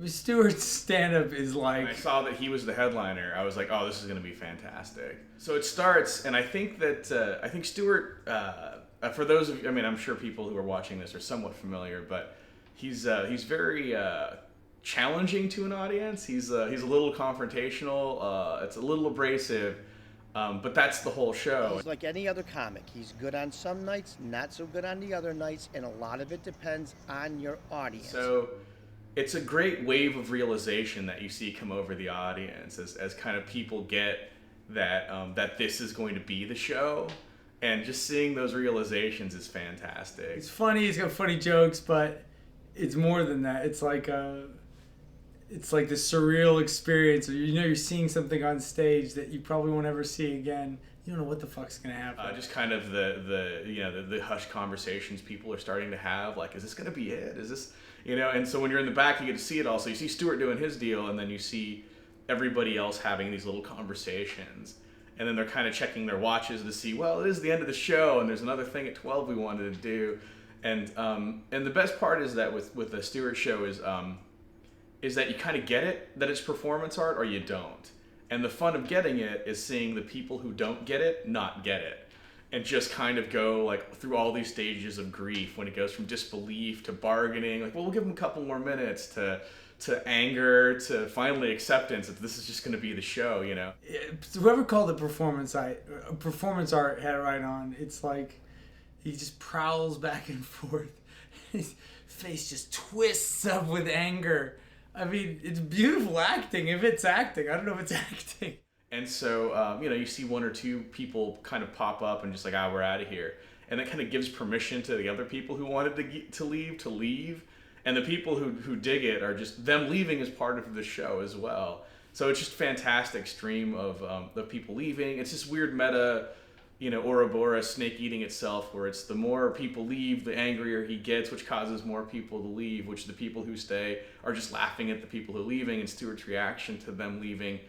Stewart's stand-up is like... When I saw that he was the headliner, I was like, oh, this is going to be fantastic. So it starts, and I think Stuart, for those of you, I mean, I'm sure people who are watching this are somewhat familiar, but he's very challenging to an audience. He's a little confrontational. It's a little abrasive, but that's the whole show. He's like any other comic. He's good on some nights, not so good on the other nights, and a lot of it depends on your audience. So it's a great wave of realization that you see come over the audience as kind of people get that this is going to be the show, and just seeing those realizations is fantastic. It's funny. He's got funny jokes, but it's more than that. It's like this surreal experience. You're seeing something on stage that you probably won't ever see again. You don't know what the fuck's gonna happen. Just kind of the hushed conversations people are starting to have. Like, is this gonna be it? Is this, And so when you're in the back, you get to see it all. So you see Stuart doing his deal, and then you see everybody else having these little conversations. And then they're kind of checking their watches to see, well, it is the end of the show, and there's another thing at 12 we wanted to do. And the best part is that with the Stuart show is that you kind of get it, that it's performance art, or you don't. And the fun of getting it is seeing the people who don't get it not get it, and just kind of go like through all these stages of grief when it goes from disbelief to bargaining, like, well, we'll give them a couple more minutes, to anger, to finally acceptance that this is just going to be the show, Whoever called it performance art had it right on. It's like he just prowls back and forth. His face just twists up with anger. I mean, it's beautiful acting. If it's acting, I don't know if it's acting. And so, you see one or two people kind of pop up and just like, we're out of here. And that kind of gives permission to the other people who wanted to leave. And the people who dig it are just, them leaving is part of the show as well. So it's just a fantastic stream of the people leaving. It's this weird meta, Ouroboros snake eating itself, where it's the more people leave, the angrier he gets, which causes more people to leave, which the people who stay are just laughing at the people who are leaving, and Stuart's reaction to them leaving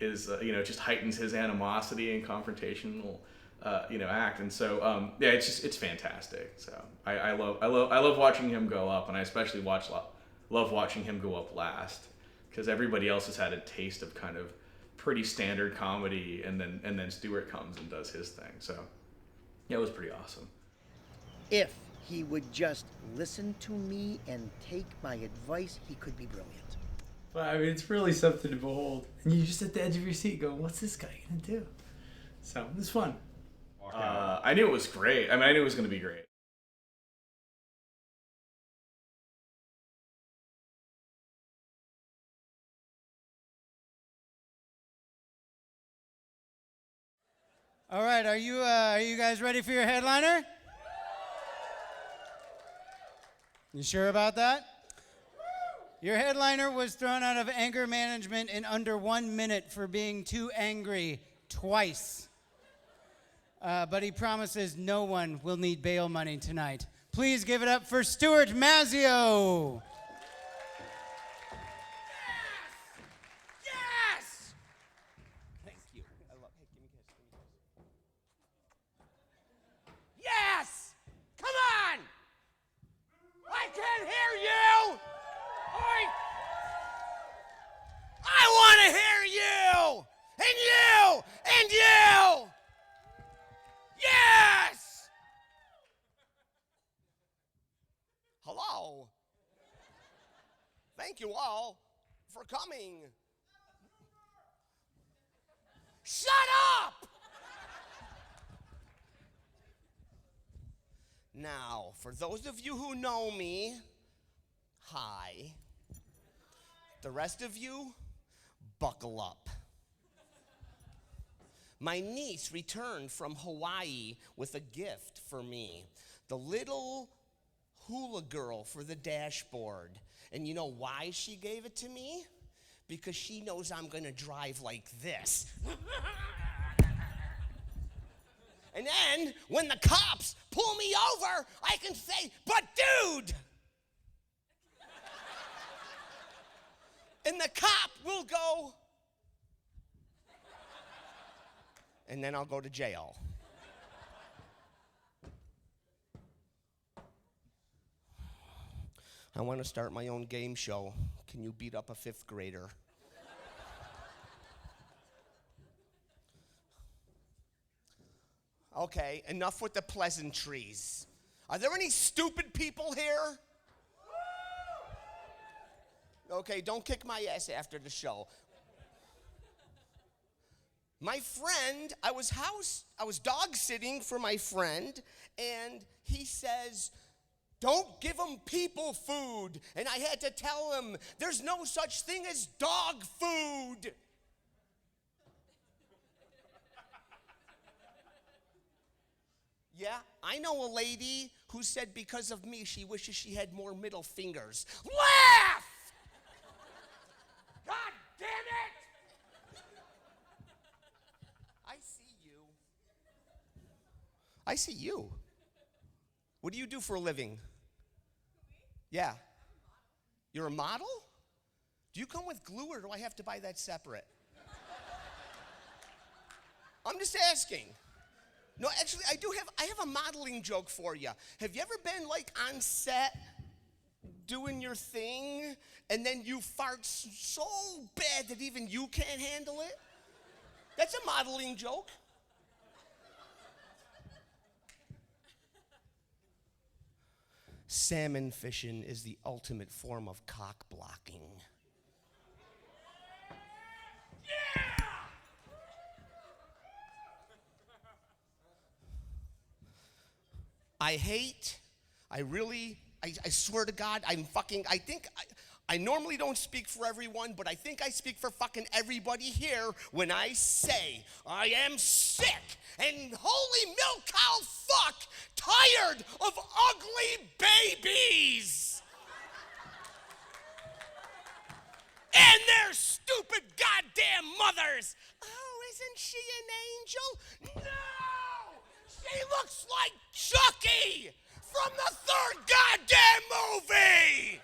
is, just heightens his animosity and confrontational, act. And so, it's fantastic. So I love watching him go up, and I especially love watching him go up last, because everybody else has had a taste of kind of pretty standard comedy, and then Stuart comes and does his thing. So yeah, it was pretty awesome. If he would just listen to me and take my advice, he could be brilliant. But I mean, it's really something to behold. And you're just at the edge of your seat going, what's this guy gonna do? So it was fun. I knew it was great. I mean, I knew it was going to be great. All right, are you guys ready for your headliner? You sure about that? Your headliner was thrown out of anger management in under 1 minute for being too angry twice. But he promises no one will need bail money tonight. Please give it up for Stuart Mazzeo. Yes! Thank you. I love. Hey, give me a kiss. Yes! Come on! I can't hear you! I want to hear you! And you! And you! Yes! Hello. Thank you all for coming. Shut up! Now, for those of you who know me, hi. The rest of you, buckle up. My niece returned from Hawaii with a gift for me. The little hula girl for the dashboard. And you know why she gave it to me? Because she knows I'm gonna drive like this. And then, when the cops pull me over, I can say, but dude! And the cop will go, and then I'll go to jail. I want to start my own game show. Can you beat up a 5th grader? Okay, enough with the pleasantries. Are there any stupid people here? Okay, don't kick my ass after the show. My friend, I was dog sitting for my friend, and he says, don't give them people food. And I had to tell him, there's no such thing as dog food. Yeah, I know a lady who said because of me, she wishes she had more middle fingers. Laugh! God damn it! I see you. I see you. What do you do for a living? Yeah. You're a model? Do you come with glue or do I have to buy that separate? I'm just asking. No, actually, I have a modeling joke for you. Have you ever been like on set doing your thing and then you fart so bad that even you can't handle it? That's a modeling joke. Salmon fishing is the ultimate form of cock blocking. I swear to God, I normally don't speak for everyone, but I think I speak for fucking everybody here when I say I am sick and holy milk cow fuck tired of ugly babies. And their stupid goddamn mothers. Oh, isn't she an angel? No! She looks like Chucky from the 3rd goddamn movie!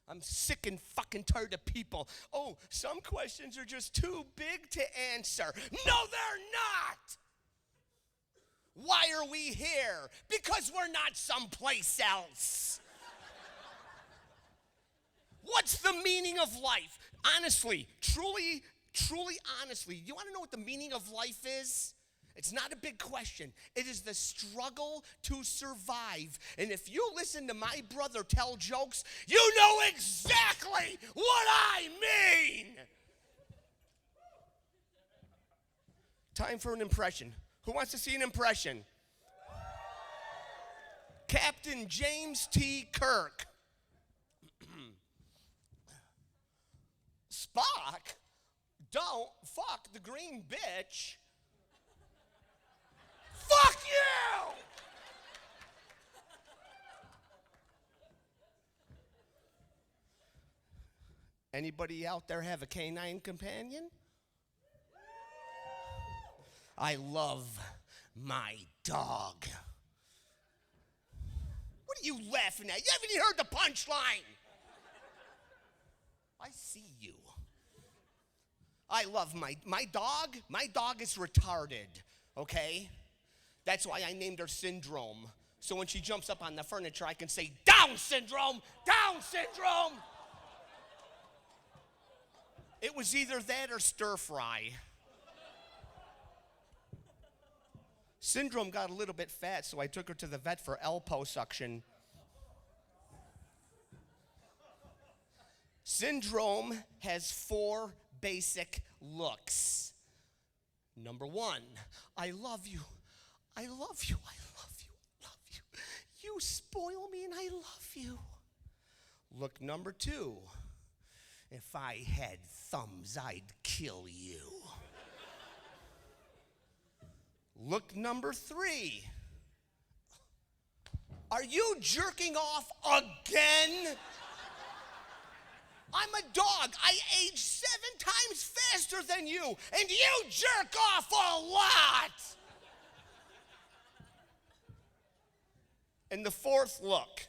I'm sick and fucking tired of people. Oh, some questions are just too big to answer. No, they're not! Why are we here? Because we're not someplace else. What's the meaning of life? Honestly, truly, honestly, you want to know what the meaning of life is? It's not a big question. It is the struggle to survive. And if you listen to my brother tell jokes, you know exactly what I mean. Time for an impression. Who wants to see an impression? Captain James T. Kirk. Spock, don't fuck the green bitch. Fuck you! Anybody out there have a canine companion? I love my dog. What are you laughing at? You haven't even heard the punchline. I see you. I love my dog. My dog is retarded, okay? That's why I named her Syndrome. So when she jumps up on the furniture, I can say, Down Syndrome! Down Syndrome! It was either that or stir fry. Syndrome got a little bit fat, so I took her to the vet for liposuction. Syndrome has 4 basic looks. Number 1, I love you. I love you. I love you. I love you. You spoil me and I love you. Look number 2, if I had thumbs, I'd kill you. Look number 3, are you jerking off again? I'm a dog. I age 7 times faster than you, and you jerk off a lot. And the 4th look,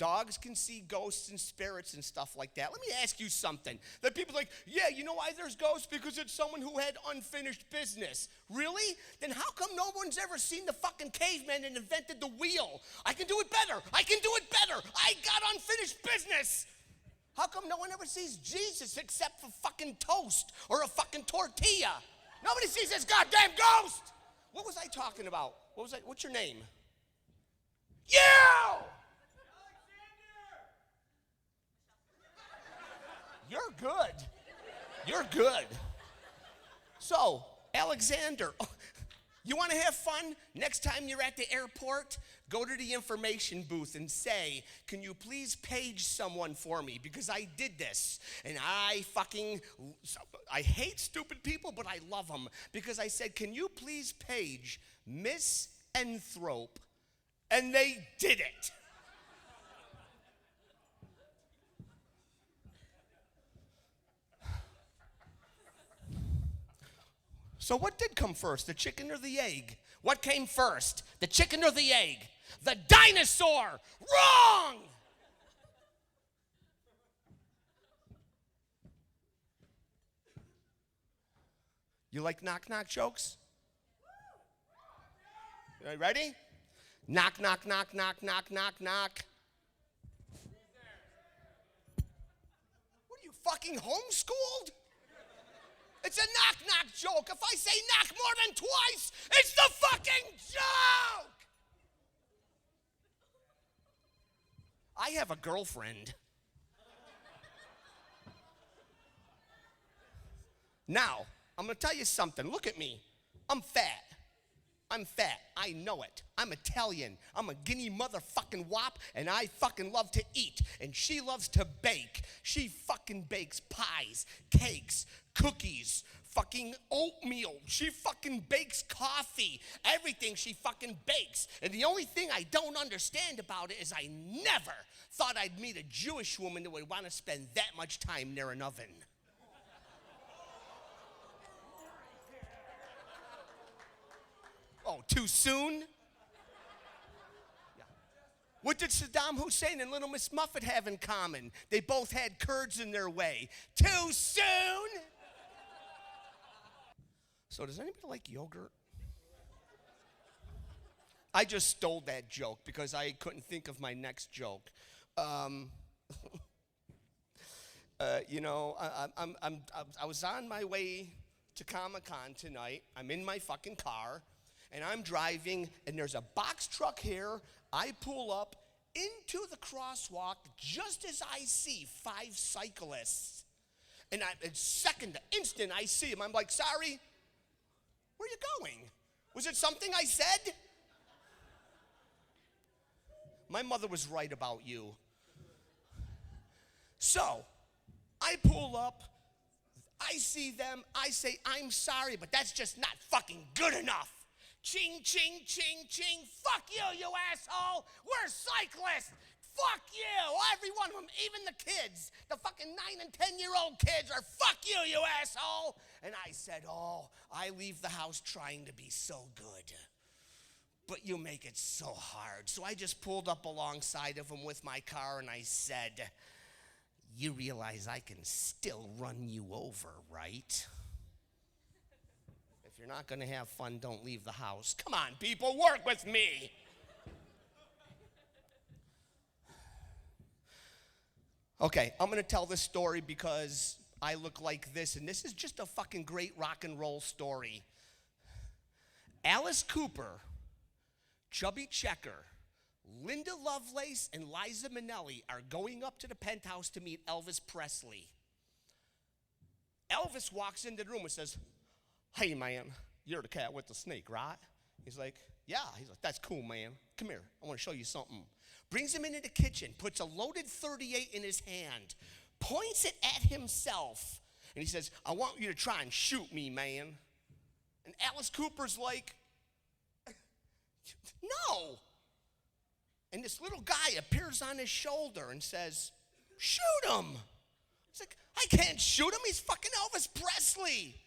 Dogs can see ghosts and spirits and stuff like that. Let me ask you something. That people are like, yeah, you know why there's ghosts? Because it's someone who had unfinished business. Really? Then how come no one's ever seen the fucking caveman and invented the wheel? I can do it better. I can do it better. I got unfinished business. How come no one ever sees Jesus except for fucking toast or a fucking tortilla? Nobody sees this goddamn ghost. What was I talking about? What's your name? You! You're good. You're good. So, Alexander, you want to have fun? Next time you're at the airport, go to the information booth and say, can you please page someone for me? Because I did this. And I hate stupid people, but I love them. Because I said, can you please page Miss Enthrop? And they did it. So what did come first, the chicken or the egg? What came first, the chicken or the egg? The dinosaur. Wrong! You like knock-knock jokes? You ready? Knock, knock, knock, knock, knock, knock, knock. What are you, fucking homeschooled? It's a knock-knock joke. If I say knock more than twice, it's the fucking joke! I have a girlfriend. Now, I'm gonna tell you something. Look at me. I'm fat. I know it. I'm Italian. I'm a guinea motherfucking wop, and I fucking love to eat. And she loves to bake. She fucking bakes pies, cakes, cookies, fucking oatmeal. She fucking bakes coffee. Everything she fucking bakes. And the only thing I don't understand about it is I never thought I'd meet a Jewish woman that would want to spend that much time near an oven. Oh, too soon? Yeah. What did Saddam Hussein and Little Miss Muffet have in common? They both had curds in their way. Too soon? So does anybody like yogurt? I just stole that joke because I couldn't think of my next joke. You know, I was on my way to Comic-Con tonight. I'm in my fucking car. And I'm driving, and there's a box truck here. I pull up into the crosswalk just as I see 5 cyclists. And the instant I see them, I'm like, sorry, where are you going? Was it something I said? My mother was right about you. So, I pull up, I see them, I say, I'm sorry, but that's just not fucking good enough. Ching, ching, ching, ching. Fuck you, you asshole. We're cyclists. Fuck you. Every one of them, even the kids. The fucking 9 and 10-year-old kids are fuck you, you asshole. And I said, oh, I leave the house trying to be so good. But you make it so hard. So I just pulled up alongside of them with my car and I said, you realize I can still run you over, right? If you're not going to have fun, don't leave the house. Come on, people, work with me. Okay, I'm going to tell this story because I look like this, and this is just a fucking great rock and roll story. Alice Cooper, Chubby Checker, Linda Lovelace, and Liza Minnelli are going up to the penthouse to meet Elvis Presley. Elvis walks into the room and says, hey, man, you're the cat with the snake, right? He's like, yeah. He's like, that's cool, man. Come here. I want to show you something. Brings him into the kitchen, puts a loaded .38 in his hand, points it at himself, and he says, I want you to try and shoot me, man. And Alice Cooper's like, no. And this little guy appears on his shoulder and says, shoot him. He's like, I can't shoot him. He's fucking Elvis Presley.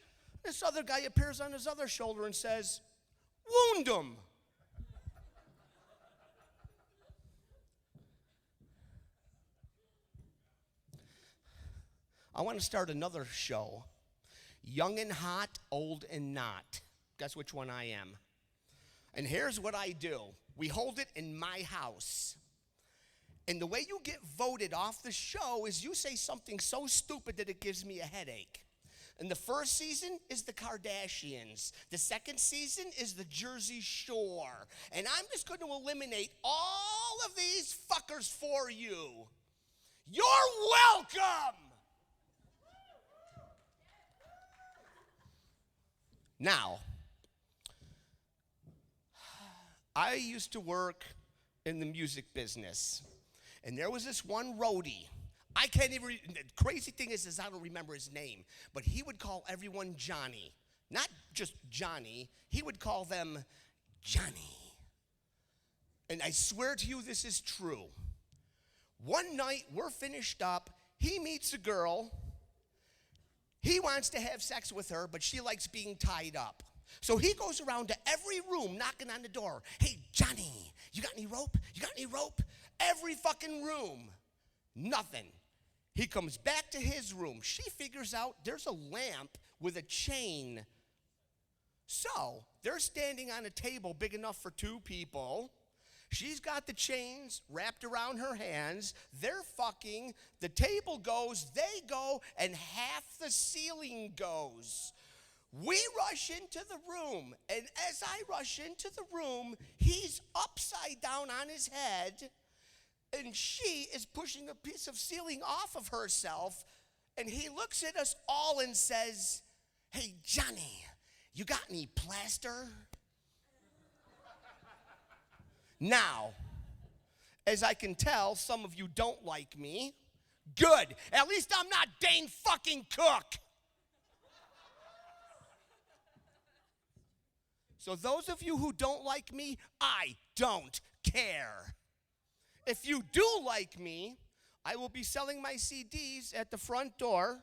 This other guy appears on his other shoulder and says, wound him. I want to start another show. Young and hot, old and not. Guess which one I am? And here's what I do. We hold it in my house. And the way you get voted off the show is you say something so stupid that it gives me a headache. And the first season is the Kardashians. The second season is the Jersey Shore. And I'm just going to eliminate all of these fuckers for you. You're welcome! Now, I used to work in the music business. And there was this one roadie. I can't even, the crazy thing is I don't remember his name, but he would call everyone Johnny. Not just Johnny, he would call them Johnny. And I swear to you this is true. One night, we're finished up, he meets a girl, he wants to have sex with her, but she likes being tied up. So he goes around to every room knocking on the door. Hey, Johnny, you got any rope? You got any rope? Every fucking room. Nothing. He comes back to his room. She figures out there's a lamp with a chain. So they're standing on a table big enough for two people. She's got the chains wrapped around her hands. They're fucking. The table goes, they go, and half the ceiling goes. We rush into the room, and as I rush into the room, he's upside down on his head, and she is pushing a piece of ceiling off of herself, and he looks at us all and says, "Hey, Johnny, you got any plaster?" Now, as I can tell, some of you don't like me. Good. At least I'm not Dane fucking Cook. So those of you who don't like me, I don't care. If you do like me, I will be selling my CDs at the front door.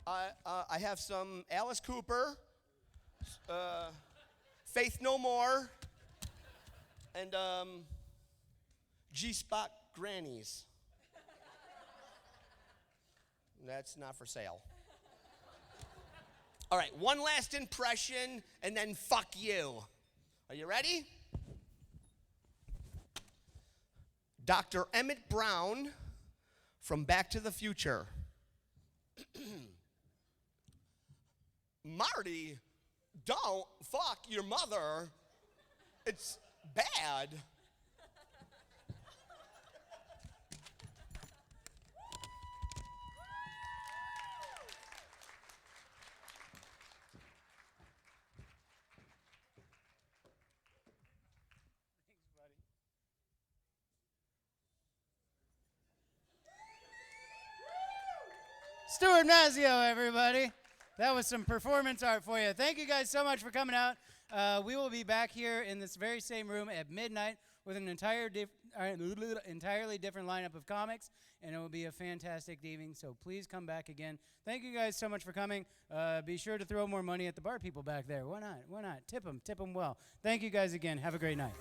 I have some Alice Cooper, Faith No More, and G-Spot Grannies. That's not for sale. All right, one last impression, and then fuck you. Are you ready? Dr. Emmett Brown from Back to the Future. Marty, don't fuck your mother. It's bad. Stuart Mazzeo, everybody. That was some performance art for you. Thank you guys so much for coming out. We will be back here in this very same room at midnight with an entirely different lineup of comics, and it will be a fantastic evening, so please come back again. Thank you guys so much for coming. Be sure to throw more money at the bar people back there. Why not? Why not? Tip them well. Thank you guys again. Have a great night.